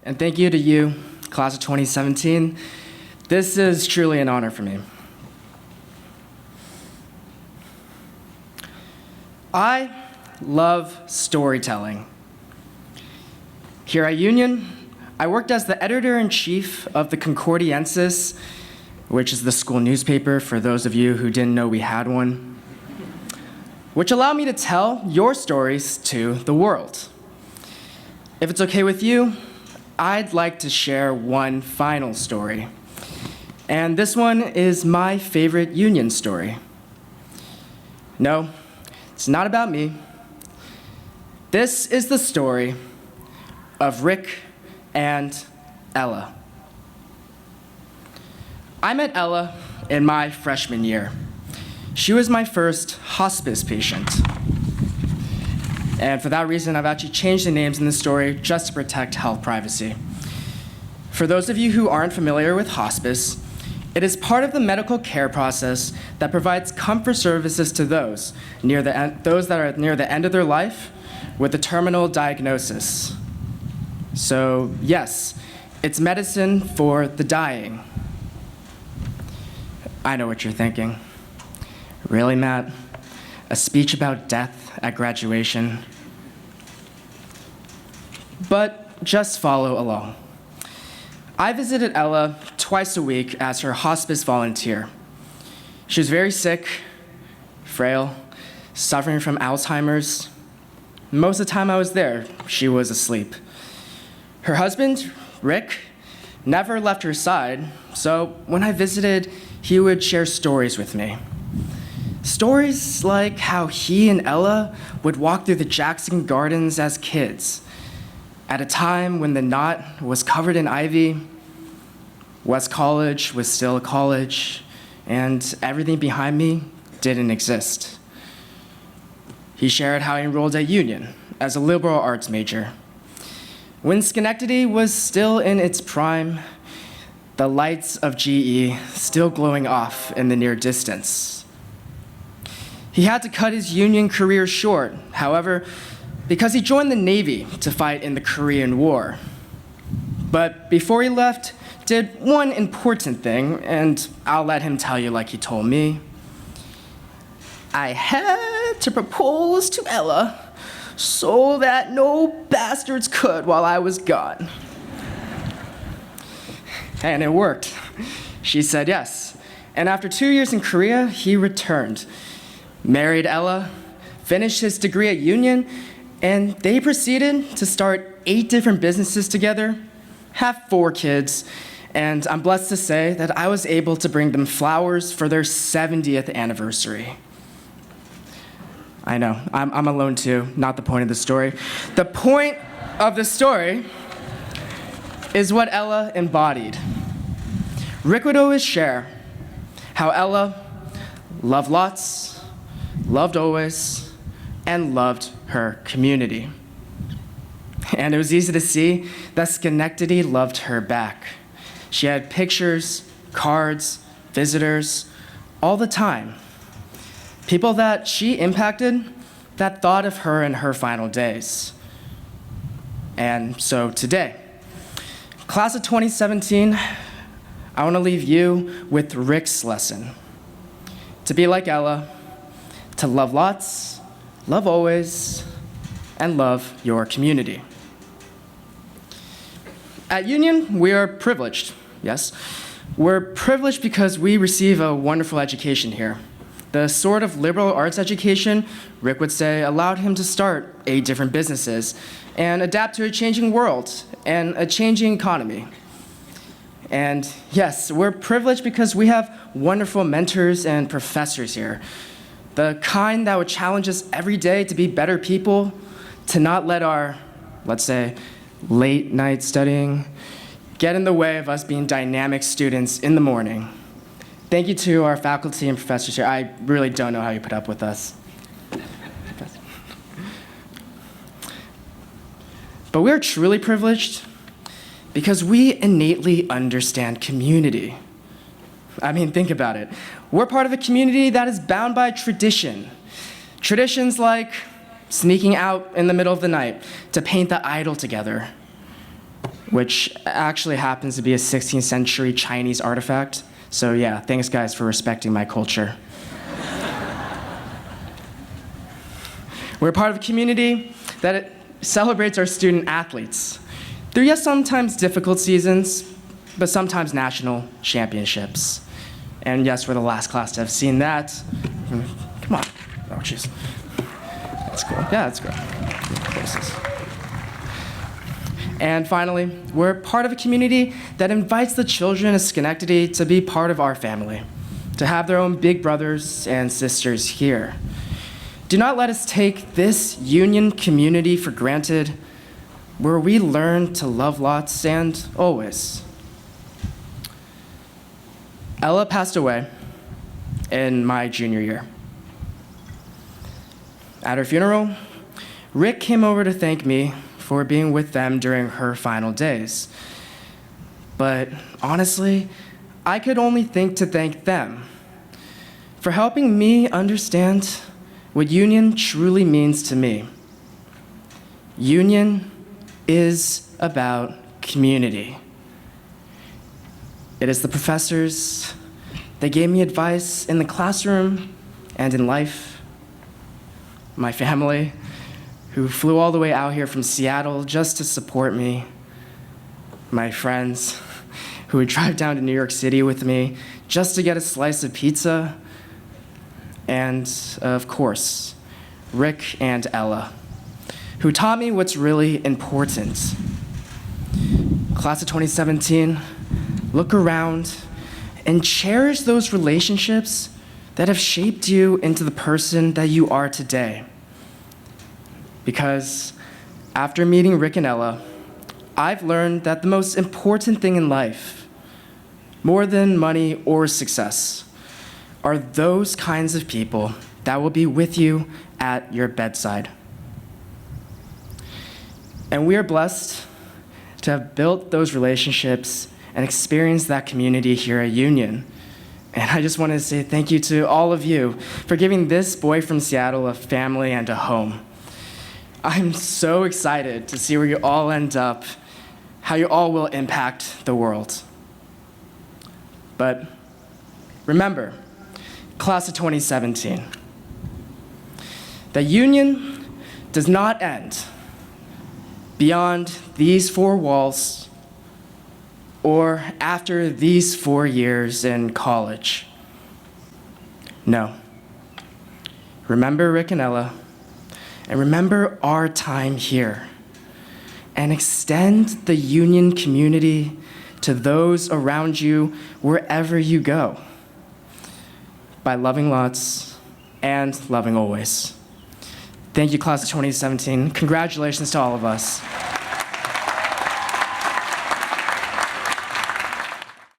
and thank you to you, class of 2017. This is truly an honor for me. I love storytelling. Here at Union, I worked as the editor-in-chief of the Concordiensis, which is the school newspaper for those of you who didn't know we had one, which allowed me to tell your stories to the world. If it's okay with you, I'd like to share one final story. And this one is my favorite Union story. No, it's not about me. This is the story of Rick and Ella. I met Ella in my freshman year. She was my first hospice patient. And for that reason, I've actually changed the names in the story just to protect health privacy. For those of you who aren't familiar with hospice, it is part of the medical care process that provides comfort services to those that are near the end of their life with a terminal diagnosis. So yes, it's medicine for the dying. I know what you're thinking. Really, Matt? A speech about death at graduation? But just follow along. I visited Ella twice a week as her hospice volunteer. She was very sick, frail, suffering from Alzheimer's. Most of the time I was there, she was asleep. Her husband, Rick, never left her side, so when I visited, he would share stories with me. Stories like how he and Ella would walk through the Jackson Gardens as kids, at a time when the knot was covered in ivy, West College was still a college, and everything behind me didn't exist. He shared how he enrolled at Union as a liberal arts major. When Schenectady was still in its prime, the lights of GE still glowing off in the near distance. He had to cut his Union career short, however, because he joined the Navy to fight in the Korean War. But before he left, did one important thing, and I'll let him tell you like he told me. I had to propose to Ella so that no bastards could while I was gone. And it worked. She said yes. And after 2 years in Korea, he returned, married Ella, finished his degree at Union, and they proceeded to start 8 different businesses together, have 4 kids, and I'm blessed to say that I was able to bring them flowers for their 70th anniversary. I know, I'm alone too, not the point of the story. The point of the story is what Ella embodied. Rick would always share how Ella loved lots, loved always, and loved her community. And it was easy to see that Schenectady loved her back. She had pictures, cards, visitors, all the time. People that she impacted that thought of her in her final days. And so today, class of 2017, I want to leave you with Rick's lesson. To be like Ella, to love lots, love always, and love your community. At Union, we are privileged, yes. We're privileged because we receive a wonderful education here. The sort of liberal arts education, Rick would say, allowed him to start 8 different businesses and adapt to a changing world and a changing economy. And yes, we're privileged because we have wonderful mentors and professors here. The kind that would challenge us every day to be better people, to not let our, let's say, late night studying get in the way of us being dynamic students in the morning. Thank you to our faculty and professors here. I really don't know how you put up with us. But we're truly privileged because we innately understand community. I mean, think about it. We're part of a community that is bound by tradition. Traditions like sneaking out in the middle of the night to paint the idol together. which actually happens to be a 16th century Chinese artifact. So yeah, thanks guys for respecting my culture. We're part of a community that celebrates our student athletes through, yes, sometimes difficult seasons, but sometimes national championships. And yes, we're the last class to have seen that. Come on. Oh, jeez. That's cool. Yeah, that's great. And finally, we're part of a community that invites the children of Schenectady to be part of our family, to have their own big brothers and sisters here. Do not let us take this Union community for granted, where we learn to love lots and always. Ella passed away in my junior year. At her funeral, Rick came over to thank me for being with them during her final days. But honestly, I could only think to thank them for helping me understand what union truly means to me. Union is about community. It is the professors that gave me advice in the classroom and in life. My family, who flew all the way out here from Seattle just to support me. My friends, who would drive down to New York City with me just to get a slice of pizza. And, of course, Rick and Ella, who taught me what's really important. Class of 2017, look around and cherish those relationships that have shaped you into the person that you are today. Because after meeting Rick and Ella, I've learned that the most important thing in life, more than money or success, are those kinds of people that will be with you at your bedside. And we are blessed to have built those relationships and experienced that community here at Union. And I just want to say thank you to all of you for giving this boy from Seattle a family and a home. I'm so excited to see where you all end up, how you all will impact the world. But remember, class of 2017, the Union does not end beyond these four walls or after these 4 years in college. No. Remember Rick and Ella, and remember our time here, and extend the Union community to those around you wherever you go, by loving lots and loving always. Thank you, class of 2017. Congratulations to all of us.